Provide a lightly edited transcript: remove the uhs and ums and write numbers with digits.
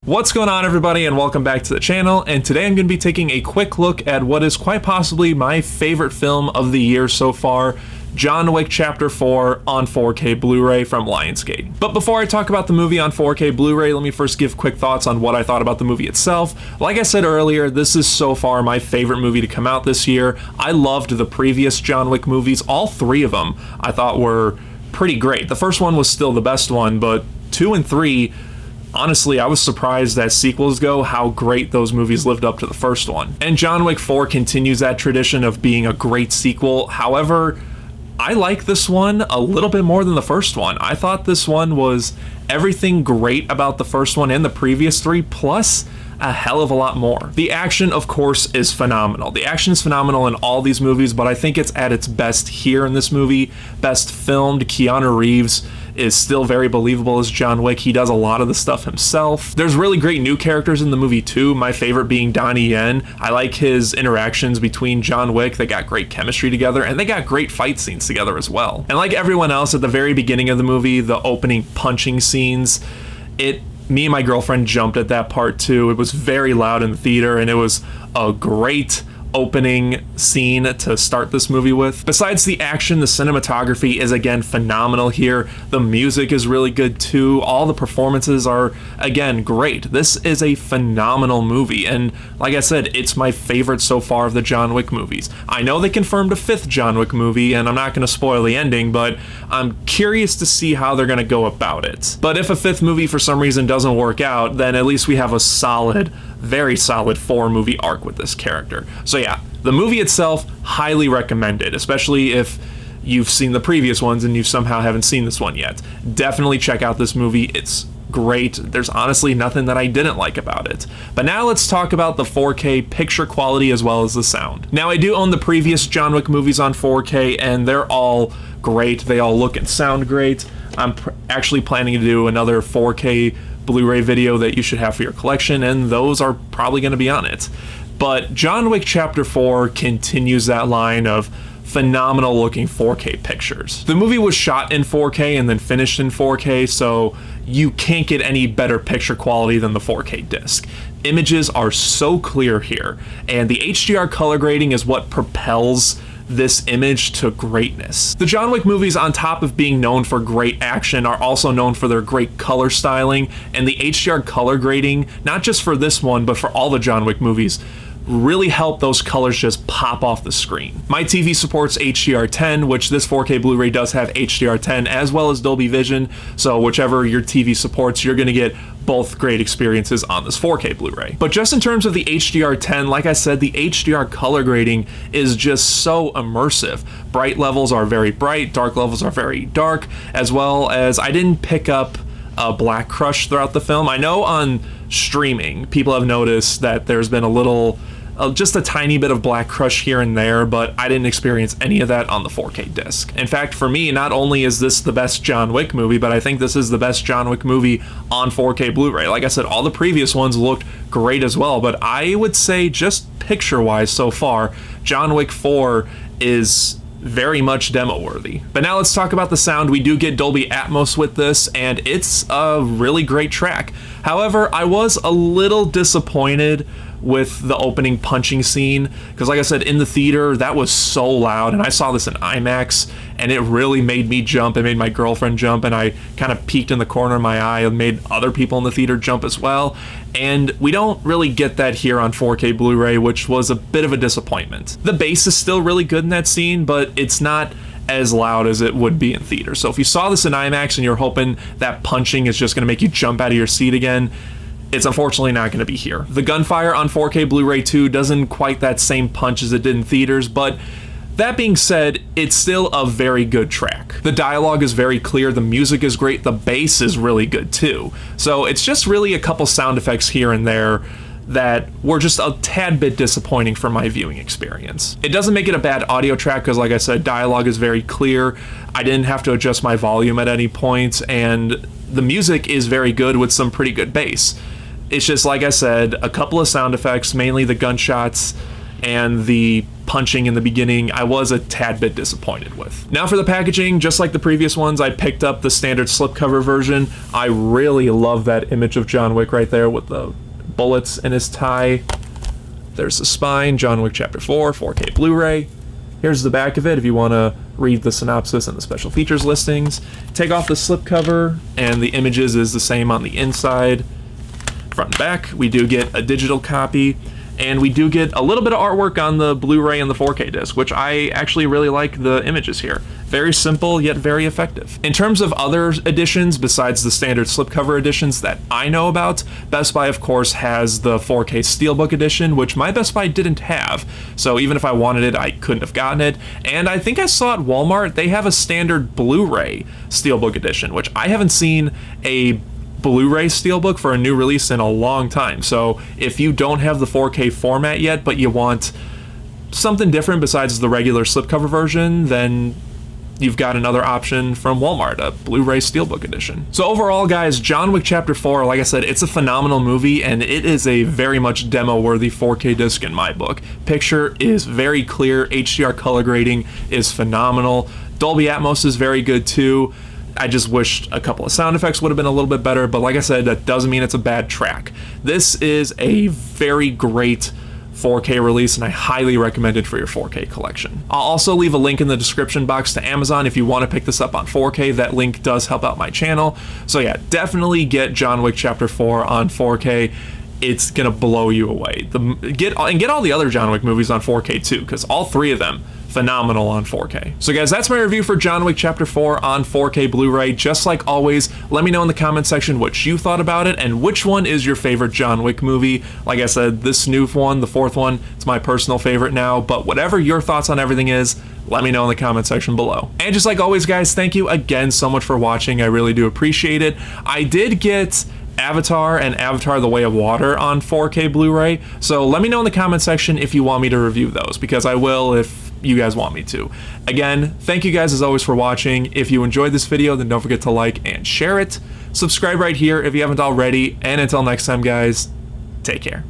What's going on, everybody, and welcome back to the channel. And today I'm going to be taking a quick look at what is quite possibly my favorite film of the year so far, John Wick Chapter 4 on 4K Blu-ray from Lionsgate. But before I talk about the movie on 4K Blu-ray, let me first give quick thoughts on what I thought about the movie itself. Like I said earlier, this is so far my favorite movie to come out this year. I loved the previous John Wick movies. All three of them I thought were pretty great. The first one was still the best one, but 2 and 3, honestly, I was surprised as sequels go how great those movies lived up to the first one. And John Wick 4 continues that tradition of being a great sequel. However, I like this one a little bit more than the first one. I thought this one was everything great about the first one and the previous 3, plus a hell of a lot more. The action, of course, is phenomenal. The action is phenomenal in all these movies, but I think it's at its best here in this movie. Best filmed. Keanu Reeves is still very believable as John Wick. He does a lot of the stuff himself. There's really great new characters in the movie too, my favorite being Donnie Yen. I like his interactions between John Wick. They got great chemistry together, and they got great fight scenes together as well. And like everyone else, at the very beginning of the movie, the opening punching scenes, me and my girlfriend jumped at that part too. It was very loud in the theater, and it was a great opening scene to start this movie with. Besides the action, the cinematography is again phenomenal here. The music is really good too. All the performances are again great. This is a phenomenal movie, and like I said, it's my favorite so far of the John Wick movies. I know they confirmed a 5th John Wick movie, and I'm not going to spoil the ending, but I'm curious to see how they're going to go about it. But if a 5th movie for some reason doesn't work out, then at least we have a solid, very solid 4-movie arc with this character. So yeah, the movie itself, highly recommended, especially if you've seen the previous ones and you somehow haven't seen this one yet. Definitely check out this movie. It's great. There's honestly nothing that I didn't like about it. But now let's talk about the 4K picture quality as well as the sound. Now, I do own the previous John Wick movies on 4K, and they're all great. They all look and sound great. I'm actually planning to do another 4K Blu-ray video that you should have for your collection, and those are probably going to be on it. But John Wick Chapter 4 continues that line of phenomenal looking 4K pictures. The movie was shot in 4K and then finished in 4K, so you can't get any better picture quality than the 4K disc. Images are so clear here, and the HDR color grading is what propels this image to greatness. The John Wick movies, on top of being known for great action, are also known for their great color styling, and the HDR color grading, not just for this one, but for all the John Wick movies, really help those colors just pop off the screen. My TV supports HDR10, which this 4K Blu-ray does have HDR10 as well as Dolby Vision, so whichever your TV supports, you're gonna get both great experiences on this 4K Blu-ray. But just in terms of the HDR10, like I said, the HDR color grading is just so immersive. Bright levels are very bright, dark levels are very dark, as well as I didn't pick up a black crush throughout the film. I know on streaming, people have noticed that there's been a little, just a tiny bit of black crush here and there, but I didn't experience any of that on the 4K disc. In fact, for me, not only is this the best John Wick movie, but I think this is the best John Wick movie on 4K Blu-ray. Like I said, all the previous ones looked great as well, but I would say just picture-wise so far, John Wick 4 is very much demo worthy. But now let's talk about the sound. We do get Dolby Atmos with this, and it's a really great track. However, I was a little disappointed with the opening punching scene, because like I said, in the theater, that was so loud, and I saw this in IMAX, and it really made me jump. It made my girlfriend jump, and I kind of peeked in the corner of my eye and made other people in the theater jump as well. And we don't really get that here on 4K Blu-ray, which was a bit of a disappointment. The bass is still really good in that scene, but it's not as loud as it would be in theater. So if you saw this in IMAX and you're hoping that punching is just going to make you jump out of your seat again, it's unfortunately not going to be here. The gunfire on 4K Blu-ray 2 doesn't quite that same punch as it did in theaters, but that being said, it's still a very good track. The dialogue is very clear, the music is great, the bass is really good too. So it's just really a couple sound effects here and there that were just a tad bit disappointing for my viewing experience. It doesn't make it a bad audio track because, like I said, dialogue is very clear. I didn't have to adjust my volume at any point, and the music is very good with some pretty good bass. It's just, like I said, a couple of sound effects, mainly the gunshots and the punching in the beginning, I was a tad bit disappointed with. Now for the packaging, just like the previous ones, I picked up the standard slipcover version. I really love that image of John Wick right there with the bullets in his tie. There's the spine, John Wick Chapter 4, 4K Blu-ray. Here's the back of it if you want to read the synopsis and the special features listings. Take off the slipcover, and the images is the same on the inside. Front and back, we do get a digital copy, and we do get a little bit of artwork on the Blu-ray and the 4K disc, which I actually really like the images here. Very simple, yet very effective. In terms of other editions, besides the standard slipcover editions that I know about, Best Buy, of course, has the 4K Steelbook edition, which my Best Buy didn't have, so even if I wanted it, I couldn't have gotten it. And I think I saw at Walmart, they have a standard Blu-ray Steelbook edition, which I haven't seen a Blu-ray Steelbook for a new release in a long time. So if you don't have the 4K format yet, but you want something different besides the regular slipcover version, then you've got another option from Walmart, a Blu-ray Steelbook edition. So overall, guys, John Wick Chapter 4, like I said, it's a phenomenal movie, and it is a very much demo-worthy 4K disc in my book. Picture is very clear, HDR color grading is phenomenal, Dolby Atmos is very good too. I just wished a couple of sound effects would have been a little bit better, but like I said, that doesn't mean it's a bad track. This is a very great 4K release, and I highly recommend it for your 4K collection. I'll also leave a link in the description box to Amazon if you want to pick this up on 4K. That link does help out my channel. So yeah, definitely get John Wick Chapter 4 on 4K. It's gonna blow you away. Get all the other John Wick movies on 4K too, because all three of them phenomenal on 4K. So guys, that's my review for John Wick Chapter 4 on 4K Blu-ray. Just like always, let me know in the comment section what you thought about it and which one is your favorite John Wick movie. Like I said, this new one, the fourth one, it's my personal favorite now, but whatever your thoughts on everything is, let me know in the comment section below. And just like always, guys, thank you again so much for watching. I really do appreciate it. I did get Avatar and Avatar: The Way of Water on 4K Blu-ray, so let me know in the comment section if you want me to review those, because I will if you guys want me to. Again, thank you guys as always for watching. If you enjoyed this video, then don't forget to like and share it. Subscribe right here if you haven't already, and until next time, guys, take care.